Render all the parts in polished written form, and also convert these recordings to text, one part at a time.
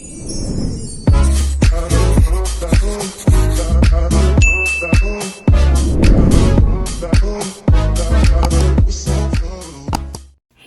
Hey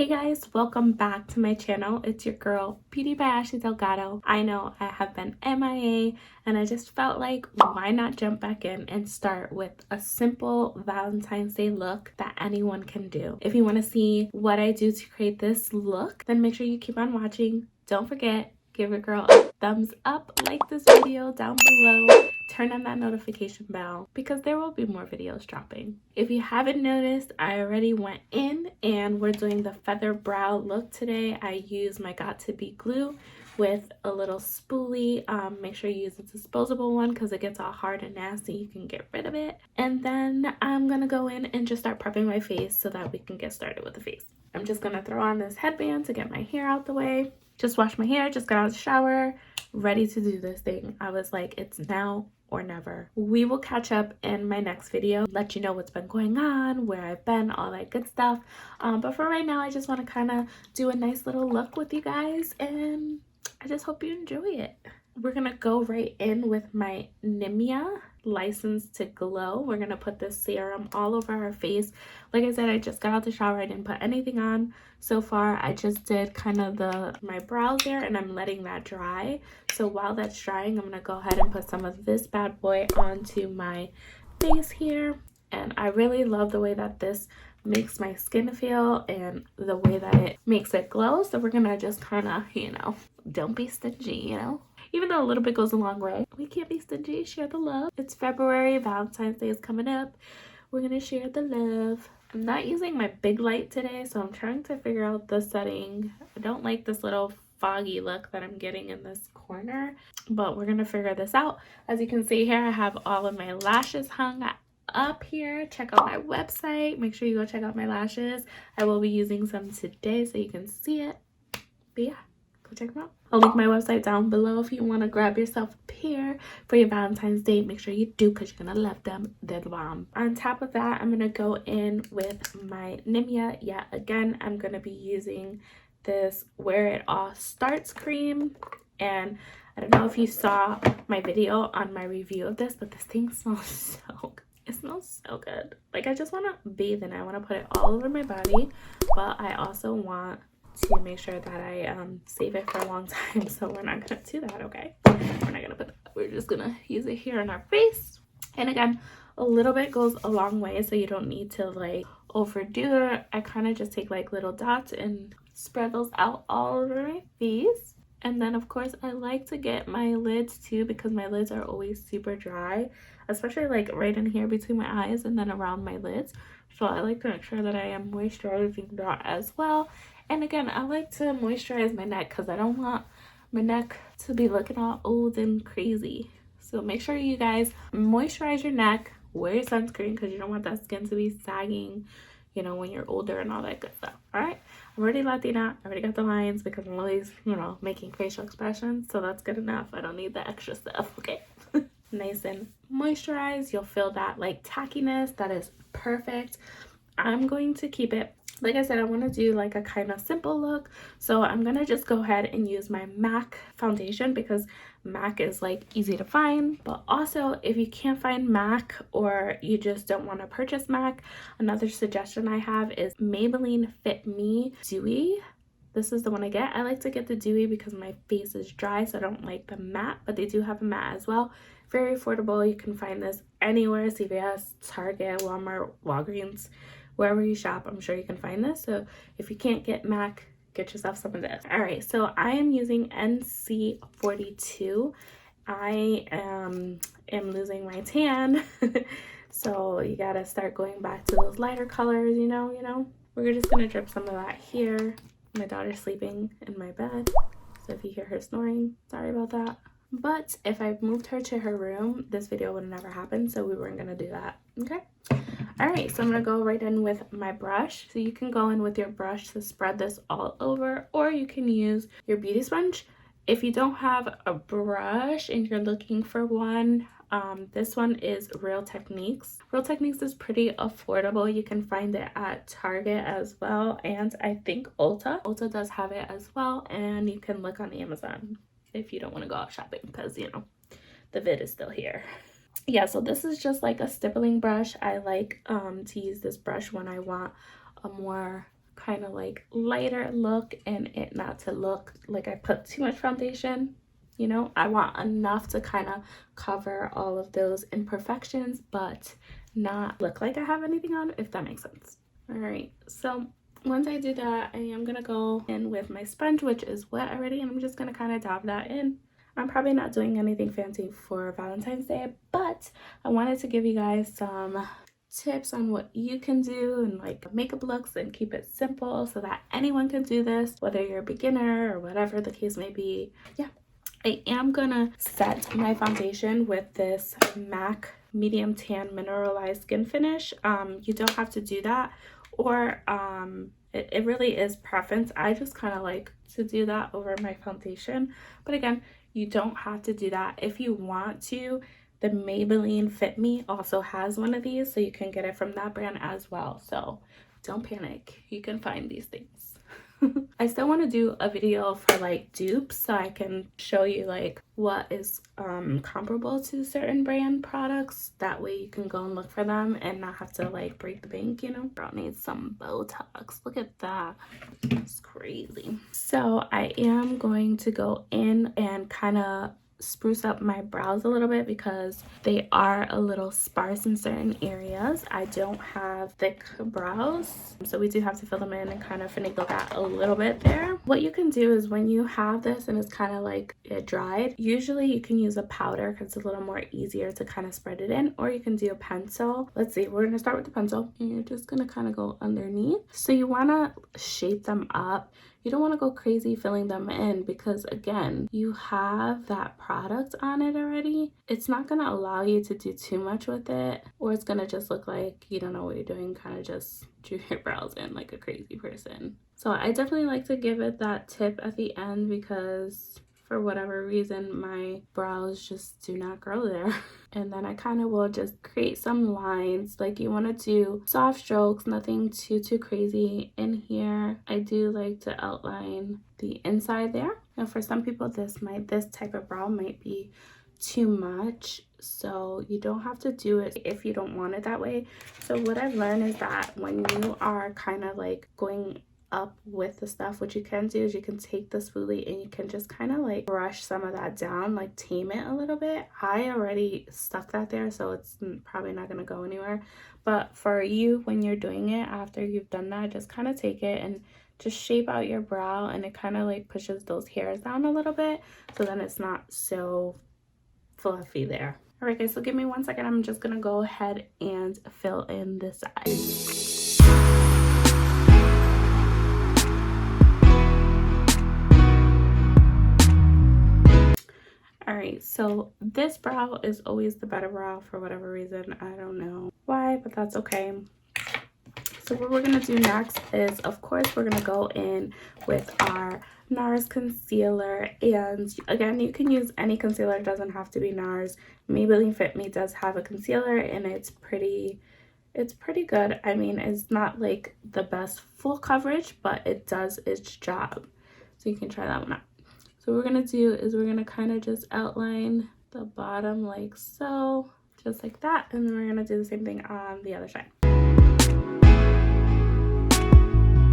guys, welcome back to my channel. It's your girl Beauty by Ashley Delgado. I know I have been MIA and I just felt like why not jump back in and start with a simple Valentine's Day look that anyone can do. If you want to see what I do to create this look, then make sure you keep on watching. Don't forget, give your girl a thumbs up, like this video down below, turn on that notification bell because there will be more videos dropping. If you haven't noticed, I already went in and we're doing the feather brow look today. I use my Got To Be glue with a little spoolie. Make sure you use a disposable one because it gets all hard and nasty. You can get rid of it. And then I'm gonna go in and just start prepping my face so that we can get started with the face. I'm just gonna throw on this headband to get my hair out the way. Just washed my hair, just got out of the shower, ready to do this thing. I was like, it's now or never. We will catch up in my next video, let you know what's been going on, where I've been, all that good stuff. But for right now, I just want to kind of do a nice little look with you guys, and I just hope you enjoy it. We're gonna go right in with my Nimia License to Glow. We're gonna put this serum all over our face. Like I said, I just got out the shower. I didn't put anything on so far. I just did kind of my brows there, and I'm letting that dry. So while that's drying, I'm gonna go ahead and put some of this bad boy onto my face here. And I really love the way that this makes my skin feel and the way that it makes it glow. So we're gonna just kind of, don't be stingy, even though a little bit goes a long way. We can't be stingy. Share the love. It's February. Valentine's Day is coming up. We're gonna share the love. I'm not using my big light today, so I'm trying to figure out the setting. I don't like this little foggy look that I'm getting in this corner, but we're gonna figure this out. As you can see here, I have all of my lashes hung up here. Check out my website. Make sure you go check out my lashes. I will be using some today so you can see it. But yeah, go check them out. I'll link my website down below if you want to grab yourself a pair for your Valentine's Day. Make sure you do because you're gonna love them. They're the bomb. On top of that, I'm gonna go in with my Nimia. Yeah, again, I'm gonna be using this Where It All Starts cream. And I don't know if you saw my video on my review of this, but this thing smells so good. It smells so good. Like, I just want to bathe in it. I want to put it all over my body, but I also want to make sure that I save it for a long time. So we're not gonna do that, okay? We're not gonna put that. We're just gonna use it here on our face. And again, a little bit goes a long way, so you don't need to like overdo it. I kind of just take like little dots and spread those out all over my face. And then of course I like to get my lids too, because my lids are always super dry, especially like right in here between my eyes and then around my lids. So I like to make sure that I am moisturizing that as well. And again, I like to moisturize my neck because I don't want my neck to be looking all old and crazy. So make sure you guys moisturize your neck, wear your sunscreen because you don't want that skin to be sagging, when you're older and all that good stuff. All right, I'm already Latina. I already got the lines because I'm always, making facial expressions. So that's good enough. I don't need the extra stuff, okay? Nice and moisturized. You'll feel that like tackiness. That is perfect. I'm going to keep it, like I said, I want to do like a kind of simple look. So I'm going to just go ahead and use my MAC foundation because MAC is like easy to find. But also if you can't find MAC or you just don't want to purchase MAC, another suggestion I have is Maybelline Fit Me Dewy. This is the one I get. I like to get the dewy because my face is dry, so I don't like the matte, but they do have a matte as well. Very affordable. You can find this anywhere, CVS, Target, Walmart, Walgreens, wherever you shop. I'm sure you can find this. So if you can't get MAC, get yourself some of this. All right, so I am using NC42. I am losing my tan. So you gotta start going back to those lighter colors, We're just gonna drip some of that here. My daughter's sleeping in my bed, so if you hear her snoring, sorry about that. But if I moved her to her room, this video would never happen, so we weren't gonna do that, okay? All right, so I'm gonna go right in with my brush. So you can go in with your brush to spread this all over, or you can use your beauty sponge. If you don't have a brush and you're looking for one, this one is Real Techniques. Real Techniques is pretty affordable. You can find it at Target as well, and I think Ulta. Ulta does have it as well, and you can look on Amazon. if you don't want to go out shopping, because you know the vid is still here. Yeah, so this is just like a stippling brush. I like to use this brush when I want a more kind of like lighter look and it not to look like I put too much foundation. You know, I want enough to kind of cover all of those imperfections but not look like I have anything on, if that makes sense. All right, so once I do that, I am gonna go in with my sponge, which is wet already, and I'm just gonna kind of dab that in. I'm probably not doing anything fancy for Valentine's Day, but I wanted to give you guys some tips on what you can do and like makeup looks and keep it simple so that anyone can do this, whether you're a beginner or whatever the case may be. Yeah, I am gonna set my foundation with this MAC medium tan mineralized skin finish. You don't have to do that, or it really is preference. I just kind of like to do that over my foundation, but again, you don't have to do that. If you want to, the Maybelline Fit Me also has one of these, so you can get it from that brand as well. So don't panic, you can find these things. I still want to do a video for like dupes, so I can show you like what is comparable to certain brand products. That way you can go and look for them and not have to like break the bank, you know. Girl needs some Botox. Look at that. It's crazy. So I am going to go in and kind of spruce up my brows a little bit because they are a little sparse in certain areas. I don't have thick brows, so we do have to fill them in and kind of finagle that a little bit there. What you can do is when you have this and it's kind of like it dried, usually you can use a powder because it's a little more easier to kind of spread it in, or you can do a pencil. Let's see, we're gonna start with the pencil and you're just gonna kind of go underneath. So you want to shape them up. You don't want to go crazy filling them in because again, you have that product on it already. It's not going to allow you to do too much with it, or it's going to just look like you don't know what you're doing, kind of just drew your brows in like a crazy person. So I definitely like to give it that tip at the end because for whatever reason my brows just do not grow there. And then I kind of will just create some lines. Like you want to do soft strokes, nothing too crazy in here. I do like to outline the inside there. Now for some people this type of brow might be too much, so you don't have to do it if you don't want it that way. So what I've learned is that when you are kind of like going up with the stuff, what you can do is you can take the spoolie and you can just kind of like brush some of that down, like tame it a little bit. I already stuck that there, so it's probably not going to go anywhere, but for you, when you're doing it after you've done that, just kind of take it and just shape out your brow, and it kind of like pushes those hairs down a little bit, so then it's not so fluffy there. All right guys, so give me 1 second. I'm just gonna go ahead and fill in this side. All right, so this brow is always the better brow for whatever reason. I don't know why, but that's okay. So what we're gonna do next is, of course, we're gonna go in with our NARS concealer, and again, you can use any concealer. It doesn't have to be NARS. Maybelline Fit Me does have a concealer, and it's pretty good. I mean, it's not like the best full coverage, but it does its job. So you can try that one out. So what we're gonna do is we're gonna kind of just outline the bottom like so, just like that, and then we're gonna do the same thing on the other side.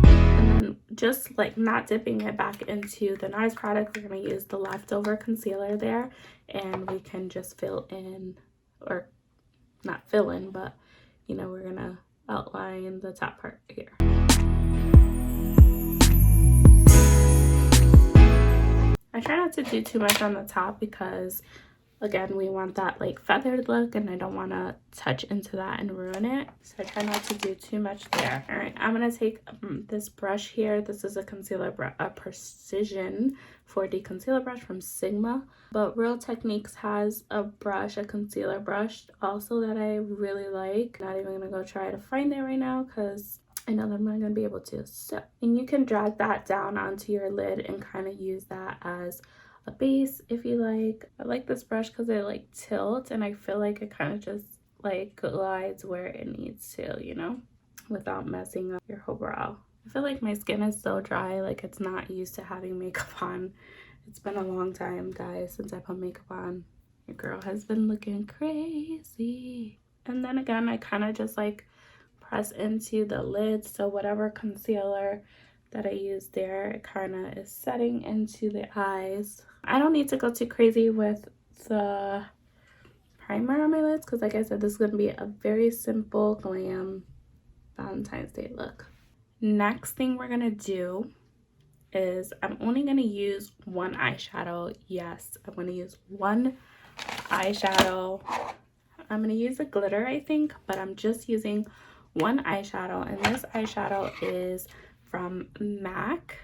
And then just like not dipping it back into the NARS product, we're gonna use the leftover concealer there, and we can just fill in, or not fill in, but you know, we're gonna outline the top part here. I try not to do too much on the top because again, we want that like feathered look, and I don't want to touch into that and ruin it, so I try not to do too much there. All right, I'm gonna take this brush here. This is a concealer brush, a Precision 4D concealer brush from Sigma, but Real Techniques has a brush, a concealer brush also, that I really like. Not even gonna go try to find it right now because I know that I'm not gonna be able to. So, and you can drag that down onto your lid and kind of use that as a base if you like. I like this brush because it like tilts, and I feel like it kind of just like glides where it needs to, you know, without messing up your whole brow. I feel like my skin is so dry, like it's not used to having makeup on. It's been a long time, guys, since I put makeup on. Your girl has been looking crazy. And then again, I kind of just like press into the lid, so whatever concealer that I use there, it kind of is setting into the eyes. I don't need to go too crazy with the primer on my lids because, like I said, this is going to be a very simple glam Valentine's Day look. Next thing we're going to do is I'm only going to use one eyeshadow. Yes, I'm going to use one eyeshadow. I'm going to use a glitter, I think, but I'm just using one eyeshadow, and this eyeshadow is from MAC,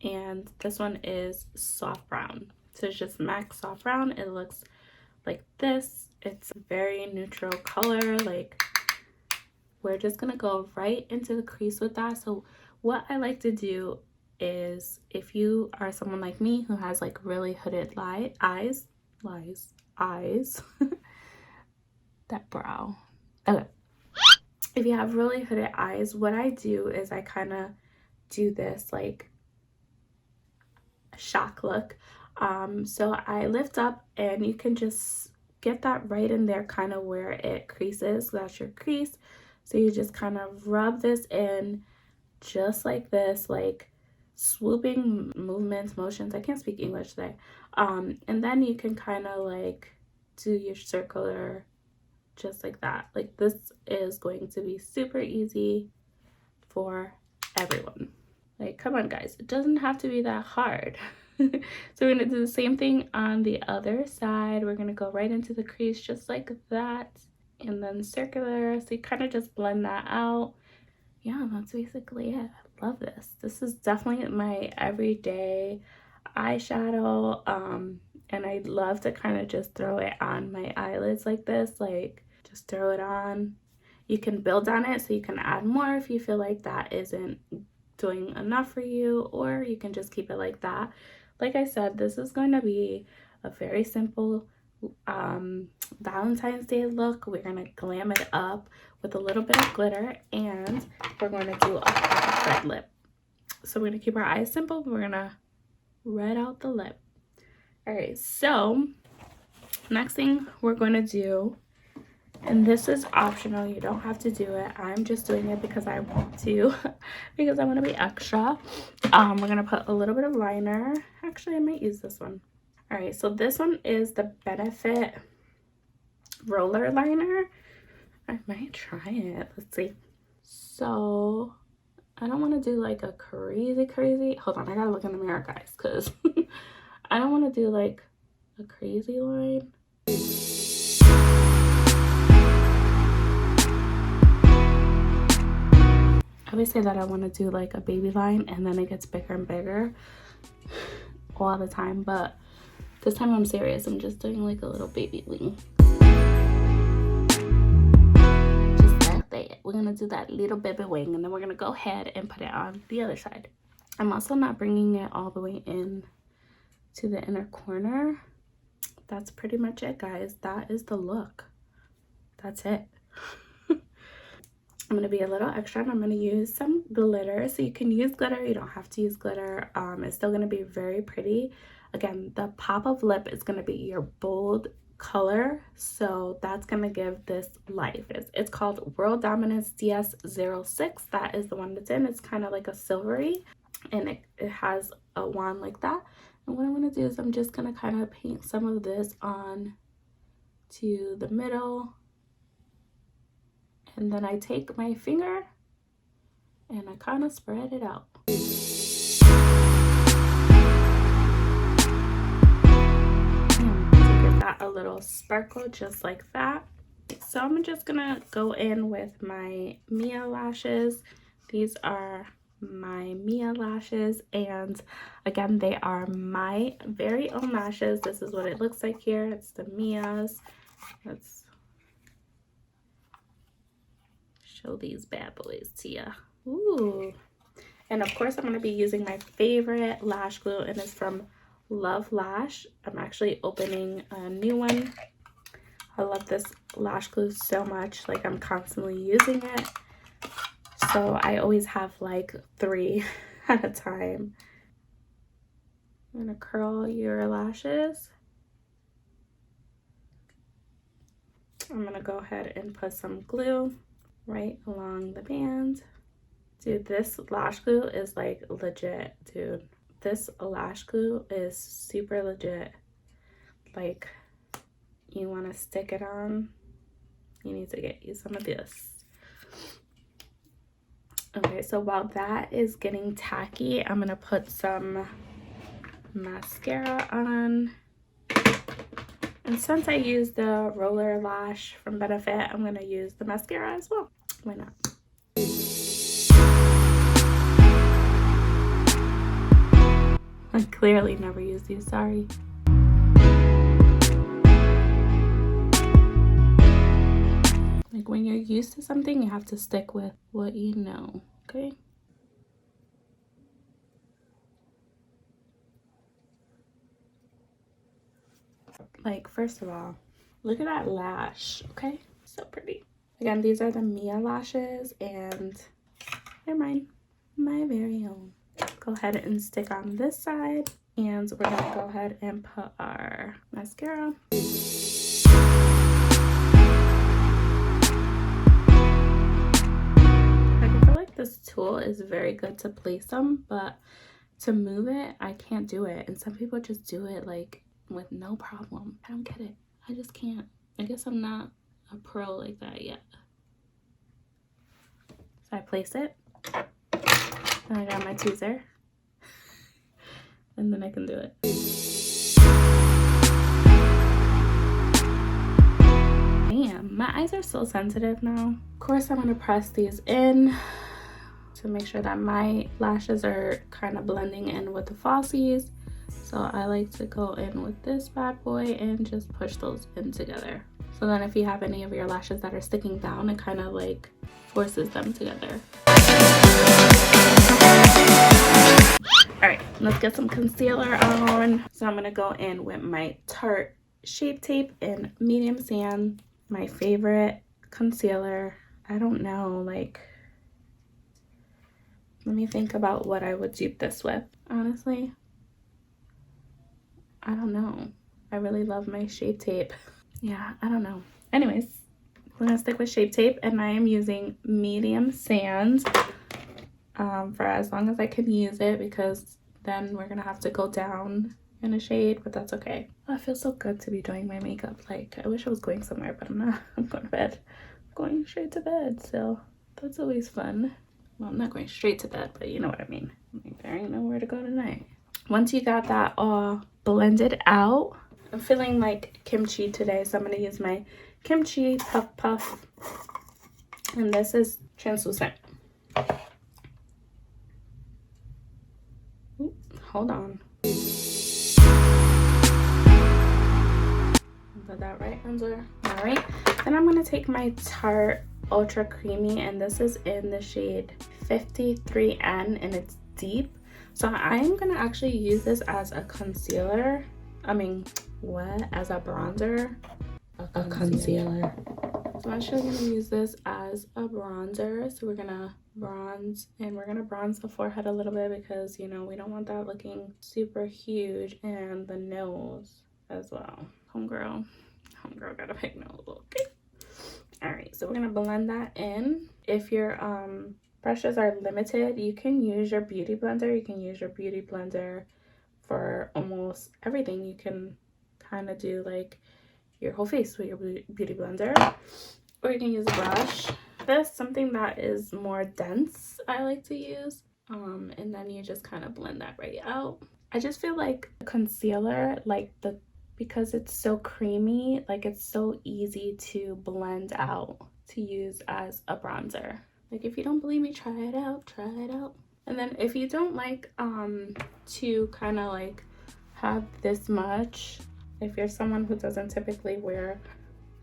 and this one is soft brown. So it's just MAC soft brown. It looks like this. It's a very neutral color. Like, we're just gonna go right into the crease with that. So what I like to do is, if you are someone like me who has like really hooded eyes that brow, okay, if you have really hooded eyes, what I do is I kind of do this like shock look. So I lift up, and you can just get that right in there, kind of where it creases. That's your crease. So you just kind of rub this in just like this, like swooping motions. I can't speak English today. And then you can kind of like do your circular just like that. Like, this is going to be super easy for everyone. Like, come on, guys, it doesn't have to be that hard. So we're gonna do the same thing on the other side. We're gonna go right into the crease just like that, and then circular. So you kind of just blend that out. Yeah, that's basically it. I love this. This is definitely my everyday eyeshadow. And I love to kind of just throw it on my eyelids like this. Like, just throw it on. You can build on it, so you can add more if you feel like that isn't doing enough for you, or you can just keep it like that. Like I said, this is going to be a very simple Valentine's Day look. We're going to glam it up with a little bit of glitter, and we're going to do a pop red lip. So we're going to keep our eyes simple, but we're going to red out the lip. All right, so next thing we're going to do, and this is optional, you don't have to do it, I'm just doing it because I want to, because I want to be extra. We're going to put a little bit of liner. Actually, I might use this one. All right, so this one is the Benefit roller liner. I might try it. Let's see. So I don't want to do like a crazy, hold on, I gotta look in the mirror, guys, because I don't want to do like a crazy line. I always say that I want to do like a baby line, and then it gets bigger and bigger all the time, but this time I'm serious. I'm just doing like a little baby wing. Just like that. We're gonna do that little baby wing, and then we're gonna go ahead and put it on the other side. I'm also not bringing it all the way in to the inner corner. That's pretty much it, guys. That is the look. That's it. I'm going to be a little extra, and I'm going to use some glitter. So you can use glitter, you don't have to use glitter. It's still going to be very pretty. Again, the pop of lip is going to be your bold color, so that's going to give this life. It's called World Dominance DS06. That is the one that's in. It's kind of like a silvery, and it has a wand like that. And what I'm going to do is I'm just going to kind of paint some of this on to the middle. And then I take my finger and I kind of spread it out. To give that a little sparkle just like that. So I'm just gonna go in with my Mia lashes. These are my Mia lashes, and again, they are my very own lashes. This is what it looks like here. It's the Mia's. Let's show these bad boys to you. Ooh. And of course, I'm going to be using my favorite lash glue, and it's from Love Lash. I'm actually opening a new one. I love this lash glue so much. Like, I'm constantly using it. So I always have like 3 at a time. I'm gonna curl your lashes. I'm gonna go ahead and put some glue right along the band. Dude, this lash glue is like legit, dude. This lash glue is super legit. Like, you want to stick it on, you need to get you some of this. Okay, so while that is getting tacky, I'm gonna put some mascara on. And since I used the roller lash from Benefit, I'm gonna use the mascara as well. Why not? I clearly never use these, sorry. Like, when you're used to something, you have to stick with what you know, okay? Like, first of all, look at that lash, okay? So pretty. Again, these are the Mia lashes, and they're mine, my very own. Go ahead and stick on this side, and we're gonna go ahead and put our mascara. I feel like this tool is very good to place them, but to move it, I can't do it. And some people just do it like with no problem. I don't get it. I just can't. I guess I'm not a pro like that yet. So I place it, and I got my tweezer, and then I can do it. Damn, my eyes are so sensitive now. Of course, I'm gonna press these in to make sure that my lashes are kind of blending in with the falsies. So I like to go in with this bad boy and just push those in together. So then if you have any of your lashes that are sticking down, it kind of like forces them together. All right, let's get some concealer on. So I'm gonna go in with my Tarte Shape Tape in Medium Sand, my favorite concealer. I don't know, like, let me think about what I would dupe this with. Honestly, I don't know. I really love my Shape Tape. Yeah, I don't know. Anyways, we're gonna stick with Shape Tape, and I am using Medium Sand for as long as I can use it, because then we're gonna have to go down in a shade, but that's okay. Oh, it feels so good to be doing my makeup. Like, I wish I was going somewhere, but I'm not. I'm going to bed. I'm going straight to bed, so that's always fun. Well, I'm not going straight to bed, but you know what I mean. Like, there ain't nowhere to go tonight. Once you got that all blended out, I'm feeling like kimchi today, so I'm gonna use my kimchi puff puff, and this is translucent. Ooh, hold on. Put that right under. All right, then I'm gonna take my Tarte Ultra Creamy, and this is in the shade 53N, and it's deep. So I'm gonna actually use this as a concealer. As a bronzer. A concealer. So I'm actually gonna use this as a bronzer. So we're gonna bronze, and we're gonna bronze the forehead a little bit, because, you know, we don't want that looking super huge, and the nose as well. Homegirl got a big nose, okay? All right, so we're gonna blend that in. If your brushes are limited, you can use your beauty blender. You can use your beauty blender for almost everything. You can kind of do like your whole face with your beauty blender, or you can use a brush. This something that is more dense I like to use, and then you just kind of blend that right out. I just feel like concealer, like because it's so creamy, like it's so easy to blend out to use as a bronzer. Like, if you don't believe me, try it out. And then if you don't like to kind of like have this much, if you're someone who doesn't typically wear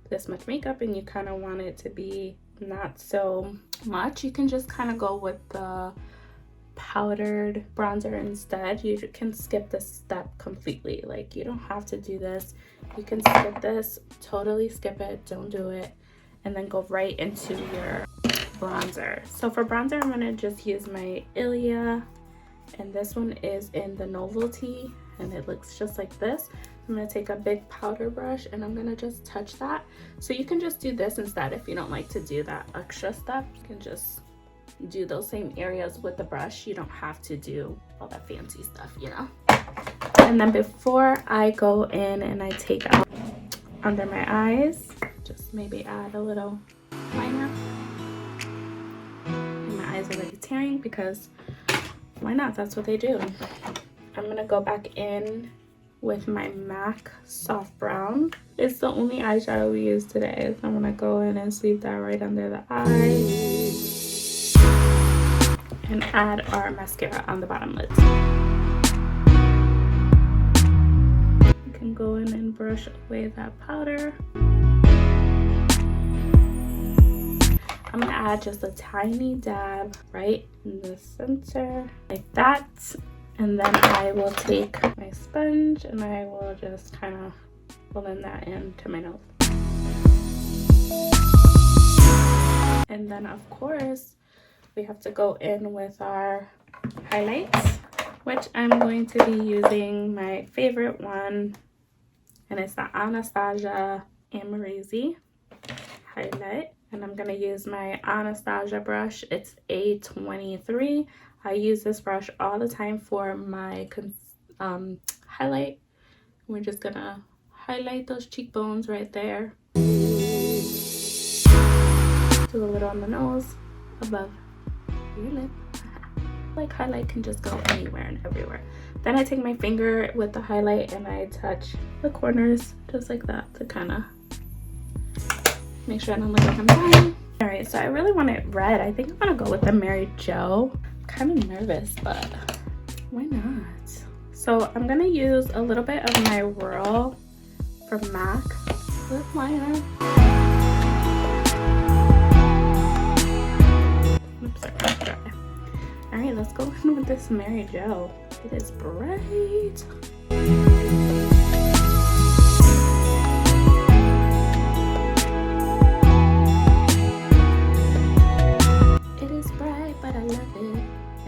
this much makeup and you kind of want it to be not so much, you can just kind of go with the powdered bronzer instead. You can skip this step completely. Like, you don't have to do this. You can skip this, totally skip it, don't do it, and then go right into your bronzer. So for bronzer, I'm gonna just use my Ilia, and this one is in the Novelty and it looks just like this. I'm gonna take a big powder brush and I'm gonna just touch that. So you can just do this instead if you don't like to do that extra stuff. You can just do those same areas with the brush. You don't have to do all that fancy stuff, you know. And then before I go in and I take out under my eyes, just maybe add a little liner. And my eyes are already tearing because why not? That's what they do. I'm gonna go back in with my MAC soft brown. It's the only eyeshadow we use today, so I'm gonna go in and sweep that right under the eye and add our mascara on the bottom lids. You can go in and brush away that powder. I'm gonna add just a tiny dab right in the center, like that. And then I will take my sponge and I will just kind of blend that into my nose. And then of course, we have to go in with our highlights, which I'm going to be using my favorite one, and it's the Anastasia Amorese highlight. And I'm going to use my Anastasia brush. It's A23. I use this brush all the time for my highlight. We're just going to highlight those cheekbones right there. Do a little on the nose, above your lip. Like highlight can just go anywhere and everywhere. Then I take my finger with the highlight and I touch the corners just like that to kind of make sure I don't look like I'm dying. All right, so I really want it red. I think I'm gonna go with the Mary Jo. I'm kind of nervous, but why not? So I'm gonna use a little bit of my Whirl from MAC lip liner. Oops, sorry, that's dry. All right, let's go in with this Mary Jo. It is bright.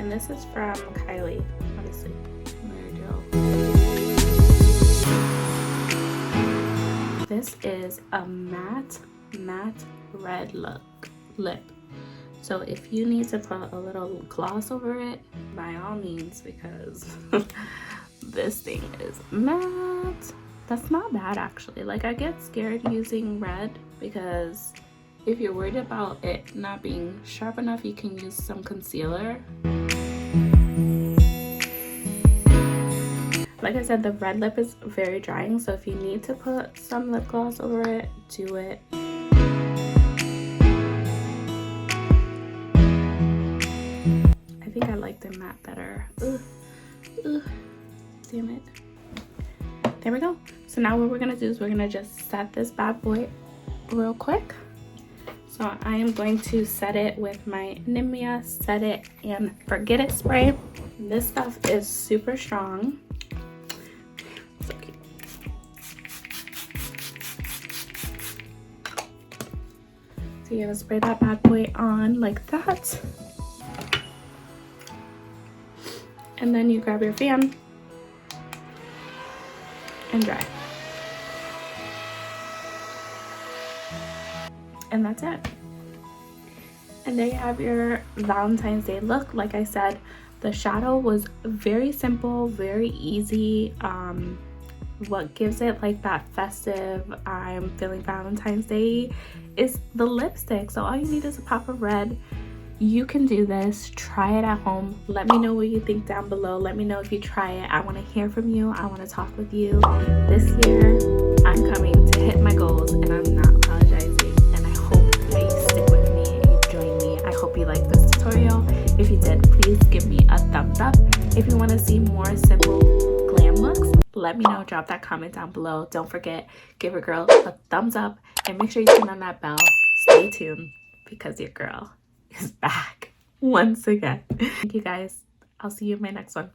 This is from Kylie, honestly. Mary Jo. This is a matte red lip. So if you need to put a little gloss over it, by all means, because this thing is matte. That's not bad actually. Like, I get scared using red because if you're worried about it not being sharp enough, you can use some concealer. Like I said, the red lip is very drying, so if you need to put some lip gloss over it, do it. I think I like the matte better. Ugh. Damn it. There we go. So now what we're gonna do is we're gonna just set this bad boy real quick. So I am going to set it with my Nimia Set It and Forget It spray. This stuff is super strong. So cute. So you're gonna spray that bad boy on like that. And then you grab your fan and dry. And that's it. And there you have your Valentine's Day look. Like I said, the shadow was very simple, very easy. What gives it like that festive, I'm feeling Valentine's Day, is the lipstick. So all you need is a pop of red. You can do this. Try it at home. Let me know what you think down below. Let me know if you try it. I want to hear from you. I want to talk with you. This year, I'm coming to hit my goals, and I'm not apologizing. And I hope that you stick with me and you join me. I hope you liked this tutorial. If you did, please give me a thumbs up. If you want to see more simple glam looks, let me know. Drop that comment down below. Don't forget, give your girl a thumbs up and make sure you turn on that bell. Stay tuned because your girl is back once again. Thank you guys. I'll see you in my next one.